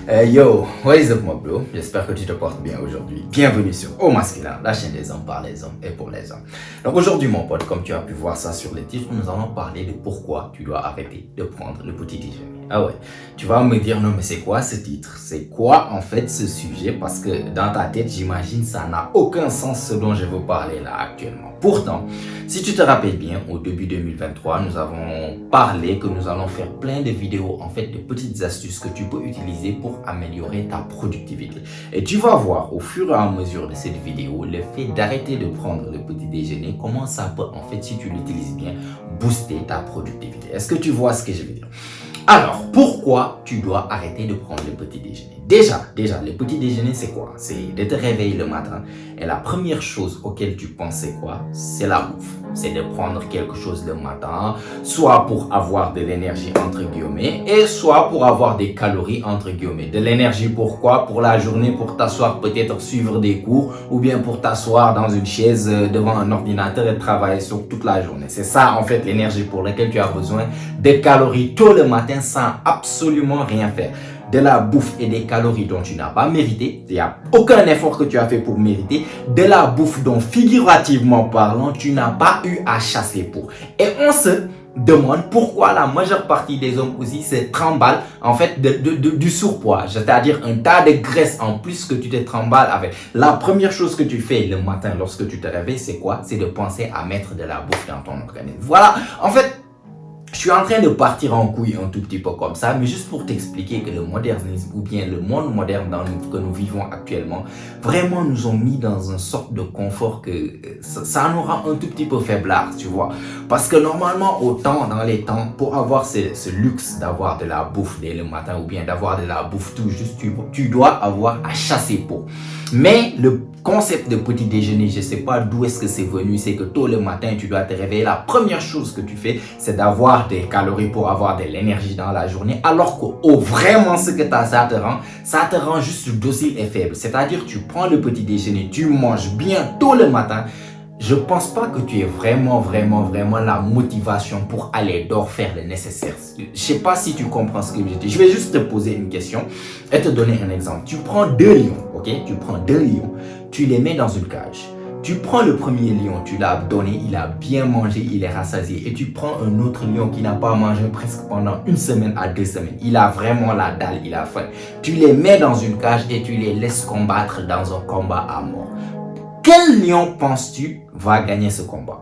Yo, what is up mon bro? J'espère que tu te portes bien aujourd'hui. Bienvenue sur Au Masculin, la chaîne des hommes par les hommes et pour les hommes. Donc aujourd'hui mon pote, comme tu as pu voir ça sur les titres, nous allons parler de pourquoi tu dois arrêter de prendre le petit déjeuner. Ah ouais, tu vas me dire non mais c'est quoi ce titre? C'est quoi en fait ce sujet? Parce que dans ta tête j'imagine ça n'a aucun sens ce dont je veux parler là actuellement. Pourtant, si tu te rappelles bien, au début 2023, nous avons parlé que nous allons faire plein de vidéos, en fait, de petites astuces que tu peux utiliser pour améliorer ta productivité. Et tu vas voir au fur et à mesure de cette vidéo, le fait d'arrêter de prendre le petit déjeuner, comment ça peut, en fait, si tu l'utilises bien, booster ta productivité. Est-ce que tu vois ce que je veux dire? Alors, pourquoi tu dois arrêter de prendre le petit déjeuner? Déjà, le petit déjeuner, c'est quoi? C'est de te réveiller le matin et la première chose auquel tu penses, c'est quoi? C'est la bouffe. C'est de prendre quelque chose le matin, soit pour avoir de l'énergie entre guillemets, et soit pour avoir des calories entre guillemets. De l'énergie pourquoi? Pour la journée, pour t'asseoir peut-être suivre des cours, ou bien pour t'asseoir dans une chaise devant un ordinateur et travailler sur toute la journée. C'est ça en fait l'énergie pour laquelle tu as besoin des calories tôt le matin sans absolument rien faire. De la bouffe et des calories dont tu n'as pas mérité, il n'y a aucun effort que tu as fait pour mériter, de la bouffe dont figurativement parlant, tu n'as pas eu à chasser pour. Et on se demande pourquoi la majeure partie des hommes aussi se tremballent en fait du surpoids, c'est-à-dire un tas de graisse en plus que tu te tremballes avec. La première chose que tu fais le matin lorsque tu te réveilles, c'est quoi? C'est de penser à mettre de la bouffe dans ton organisme. Voilà, en fait, je suis en train de partir en couille un tout petit peu comme ça, mais juste pour t'expliquer que le modernisme ou bien le monde moderne que nous vivons actuellement, vraiment nous ont mis dans une sorte de confort que ça nous rend un tout petit peu faiblard, tu vois. Parce que normalement, dans les temps, pour avoir ce luxe d'avoir de la bouffe dès le matin ou bien d'avoir de la bouffe tout juste, tu dois avoir à chasser pour. Mais le concept de petit déjeuner, je ne sais pas d'où est-ce que c'est venu, c'est que tôt le matin, tu dois te réveiller. La première chose que tu fais, c'est d'avoir des calories pour avoir de l'énergie dans la journée, alors que vraiment ce que ça te rend juste docile et faible. C'est-à-dire, tu prends le petit déjeuner, tu manges bien tôt le matin. Je pense pas que tu aies vraiment la motivation pour aller dehors faire le nécessaire. Je sais pas si tu comprends ce que je dis. Je vais juste te poser une question et te donner un exemple. Tu prends deux lions, ok? Tu prends deux lions, tu les mets dans une cage. Tu prends le premier lion, tu l'as donné, il a bien mangé, il est rassasié. Et tu prends un autre lion qui n'a pas mangé presque pendant 1 semaine à 2 semaines. Il a vraiment la dalle, il a faim. Tu les mets dans une cage et tu les laisses combattre dans un combat à mort. Quel lion penses-tu va gagner ce combat?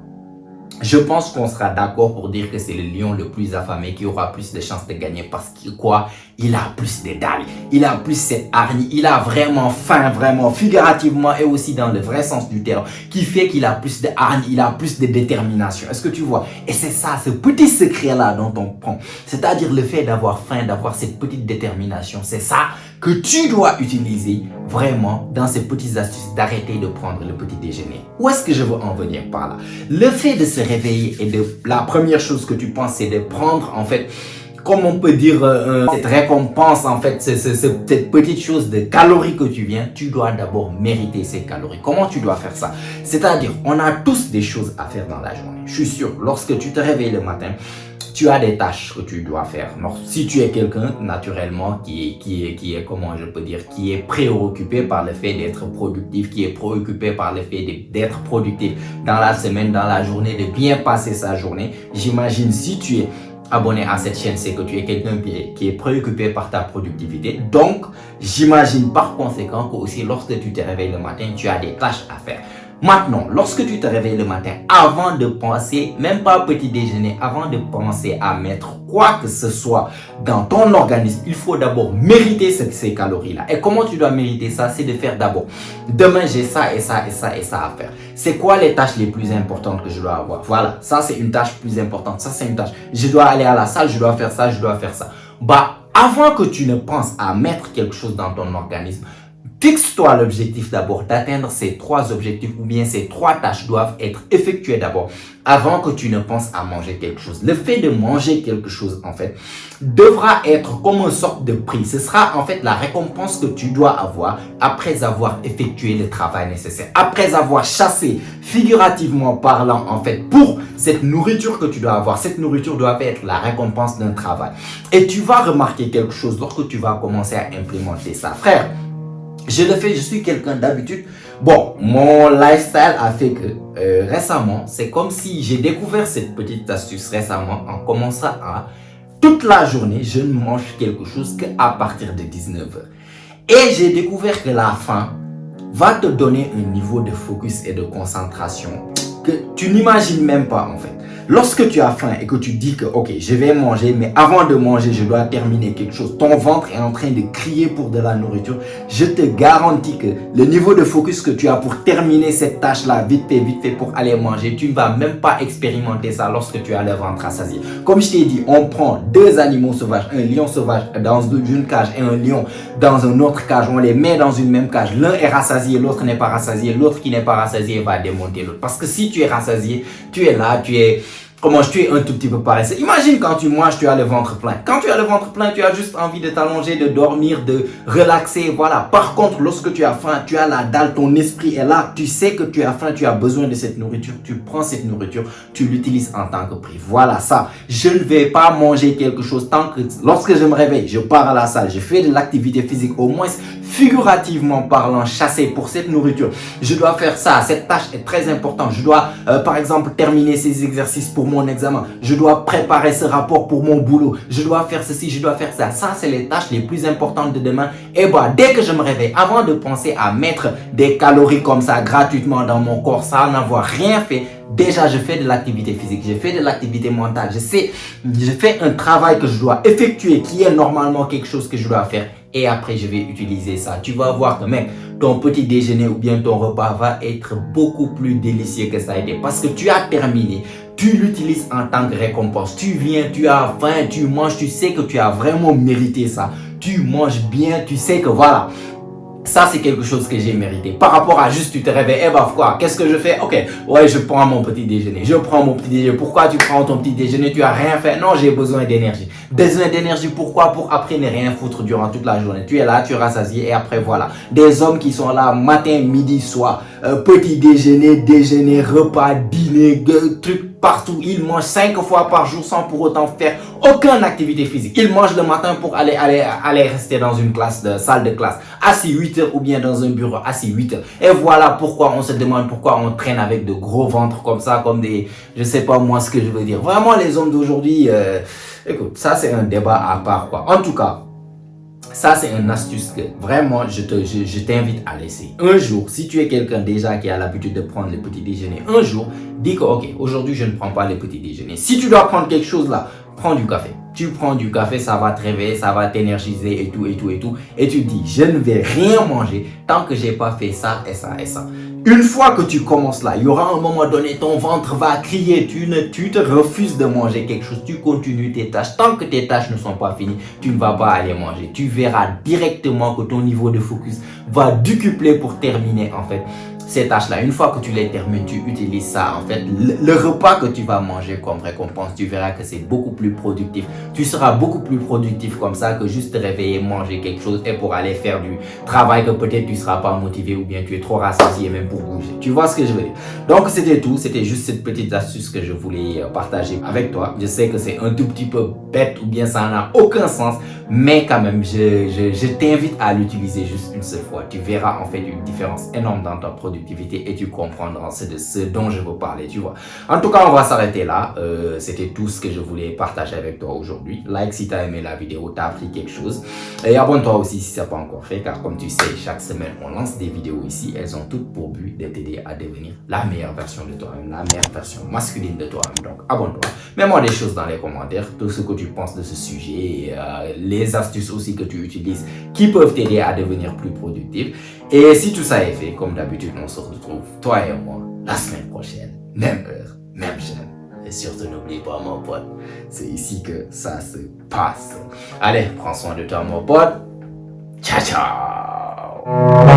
Je pense qu'on sera d'accord pour dire que c'est le lion le plus affamé qui aura plus de chances de gagner parce que quoi? Il a plus de dalle, il a plus cette hargne, il a vraiment faim, vraiment figurativement et aussi dans le vrai sens du terme, qui fait qu'il a plus de hargne, il a plus de détermination. Est-ce que tu vois? Et c'est ça, ce petit secret-là dont on prend. C'est-à-dire le fait d'avoir faim, d'avoir cette petite détermination. C'est ça que tu dois utiliser vraiment dans ces petites astuces d'arrêter de prendre le petit déjeuner. Où est-ce que je veux en venir par là? Le fait de se réveiller et la première chose que tu penses, c'est de prendre en fait, comme on peut dire, cette récompense en fait, cette petite chose de calories que tu dois d'abord mériter ces calories. Comment tu dois faire ça? C'est-à-dire, on a tous des choses à faire dans la journée. Je suis sûr, lorsque tu te réveilles le matin, tu as des tâches que tu dois faire. Donc, si tu es quelqu'un, naturellement, qui est, comment je peux dire, qui est préoccupé par le fait d'être productif, qui est préoccupé par le fait d'être productif dans la semaine, dans la journée, de bien passer sa journée, j'imagine si tu es abonné à cette chaîne, c'est que tu es quelqu'un qui est préoccupé par ta productivité. Donc, j'imagine par conséquent que aussi lorsque tu te réveilles le matin, tu as des tâches à faire. Maintenant, lorsque tu te réveilles le matin, avant de penser, même pas au petit déjeuner, avant de penser à mettre quoi que ce soit dans ton organisme, il faut d'abord mériter ces calories-là. Et comment tu dois mériter ça? C'est de faire d'abord, demain j'ai ça et ça et ça et ça à faire. C'est quoi les tâches les plus importantes que je dois avoir? Voilà, ça c'est une tâche plus importante, ça c'est une tâche. Je dois aller à la salle, je dois faire ça, je dois faire ça. Bah, avant que tu ne penses à mettre quelque chose dans ton organisme, Fixe-toi l'objectif d'abord d'atteindre ces 3 objectifs ou bien ces 3 tâches doivent être effectuées d'abord avant que tu ne penses à manger quelque chose. Le fait de manger quelque chose, en fait, devra être comme une sorte de prix. Ce sera en fait la récompense que tu dois avoir après avoir effectué le travail nécessaire, après avoir chassé, figurativement parlant, en fait, pour cette nourriture que tu dois avoir. Cette nourriture doit être la récompense d'un travail. Et tu vas remarquer quelque chose lorsque tu vas commencer à implémenter ça. Frère, je le fais, je suis quelqu'un d'habitude. Bon, mon lifestyle a fait que récemment, c'est comme si j'ai découvert cette petite astuce récemment en commençant à toute la journée, je ne mange quelque chose qu'à partir de 19h. Et j'ai découvert que la faim va te donner un niveau de focus et de concentration que tu n'imagines même pas en fait. Lorsque tu as faim et que tu dis que ok, je vais manger, mais avant de manger, je dois terminer quelque chose. Ton ventre est en train de crier pour de la nourriture. Je te garantis que le niveau de focus que tu as pour terminer cette tâche-là, vite fait pour aller manger, tu ne vas même pas expérimenter ça lorsque tu as le ventre rassasié. Comme je t'ai dit, on prend 2 animaux sauvages, un lion sauvage dans une cage et un lion dans une autre cage. On les met dans une même cage. L'un est rassasié, l'autre n'est pas rassasié. L'autre qui n'est pas rassasié va démonter l'autre. Parce que si tu es rassasié, tu es là, tu es un tout petit peu paresseux. Imagine quand tu manges, tu as le ventre plein. Quand tu as le ventre plein, tu as juste envie de t'allonger, de dormir, de relaxer, voilà. Par contre, lorsque tu as faim, tu as la dalle, ton esprit est là, tu sais que tu as faim, tu as besoin de cette nourriture, tu prends cette nourriture, tu l'utilises en tant que prix. Voilà ça. Je ne vais pas manger quelque chose tant que, lorsque je me réveille, je pars à la salle, je fais de l'activité physique, au moins figurativement parlant, chasser pour cette nourriture. Je dois faire ça, cette tâche est très importante. Je dois, par exemple, terminer ces exercices pour mon examen. Je dois préparer ce rapport pour mon boulot. Je dois faire ceci, je dois faire ça. Ça, c'est les tâches les plus importantes de demain. Et bah, dès que je me réveille, avant de penser à mettre des calories comme ça gratuitement dans mon corps, sans n'avoir rien fait, déjà, je fais de l'activité physique, je fais de l'activité mentale. Je fais un travail que je dois effectuer, qui est normalement quelque chose que je dois faire. Et après, je vais utiliser ça. Tu vas voir que, mec, ton petit déjeuner ou bien ton repas va être beaucoup plus délicieux que ça a été. Parce que tu as terminé. Tu l'utilises en tant que récompense. Tu viens, tu as faim, tu manges, tu sais que tu as vraiment mérité ça. Tu manges bien, tu sais que voilà. Ça, c'est quelque chose que j'ai mérité. Par rapport à juste, tu te réveilles, eh ben quoi, qu'est-ce que je fais? Ok, ouais, je prends mon petit déjeuner. Je prends mon petit déjeuner. Pourquoi tu prends ton petit déjeuner? Tu as rien fait? Non, j'ai besoin d'énergie. Besoin d'énergie, pourquoi? Pour après ne rien foutre durant toute la journée. Tu es là, tu es rassasié et après voilà. Des hommes qui sont là matin, midi, soir, petit déjeuner, repas, dîner, trucs partout. Ils mangent 5 fois par jour sans pour autant faire aucune activité physique. Ils mangent le matin pour aller rester dans une salle de classe, assis 8 heures ou bien dans un bureau, assis 8 heures. Et voilà pourquoi on se demande pourquoi on traîne avec de gros ventres comme ça, comme des, je sais pas moi ce que je veux dire. Vraiment les hommes d'aujourd'hui, écoute, ça c'est un débat à part quoi. En tout cas, ça, c'est une astuce que vraiment, je t'invite à laisser. Un jour, si tu es quelqu'un déjà qui a l'habitude de prendre le petit déjeuner, un jour, dis que, ok, aujourd'hui, je ne prends pas le petit déjeuner. Si tu dois prendre quelque chose là, prends du café. Tu prends du café, ça va te réveiller, ça va t'énergiser et tout. Et tu dis, je ne vais rien manger tant que j'ai pas fait ça et ça et ça. Une fois que tu commences là, il y aura un moment donné, ton ventre va crier, tu te refuses de manger quelque chose, tu continues tes tâches. Tant que tes tâches ne sont pas finies, tu ne vas pas aller manger. Tu verras directement que ton niveau de focus va décupler pour terminer en fait ces tâches-là. Une fois que tu les termines, tu utilises ça. En fait, le repas que tu vas manger comme récompense, tu verras que c'est beaucoup plus productif. Tu seras beaucoup plus productif comme ça que juste te réveiller, manger quelque chose et pour aller faire du travail que peut-être tu ne seras pas motivé ou bien tu es trop rassasié même pour bouger. Tu vois ce que je veux dire? Donc, c'était tout. C'était juste cette petite astuce que je voulais partager avec toi. Je sais que c'est un tout petit peu bête ou bien ça n'a aucun sens, mais quand même, je t'invite à l'utiliser juste une seule fois. Tu verras en fait une différence énorme dans ta productivité et tu comprendras c'est de ce dont je veux parler, tu vois. En tout cas, on va s'arrêter là. C'était tout ce que je voulais partager avec toi aujourd'hui. Like si tu as aimé la vidéo, tu as appris quelque chose. Et abonne-toi aussi si ce n'est pas encore fait, car comme tu sais, chaque semaine, on lance des vidéos ici. Elles ont toutes pour but de t'aider à devenir la meilleure version de toi-même, la meilleure version masculine de toi-même. Donc, abonne-toi. Mets-moi des choses dans les commentaires, tout ce que tu penses de ce sujet, les astuces aussi que tu utilises qui peuvent t'aider à devenir plus productif. Et si tout ça est fait, comme d'habitude, on se retrouve, toi et moi, la semaine prochaine. Même heure, même chaîne. Et surtout, n'oublie pas, mon pote, c'est ici que ça se passe. Allez, prends soin de toi, mon pote. Ciao, ciao.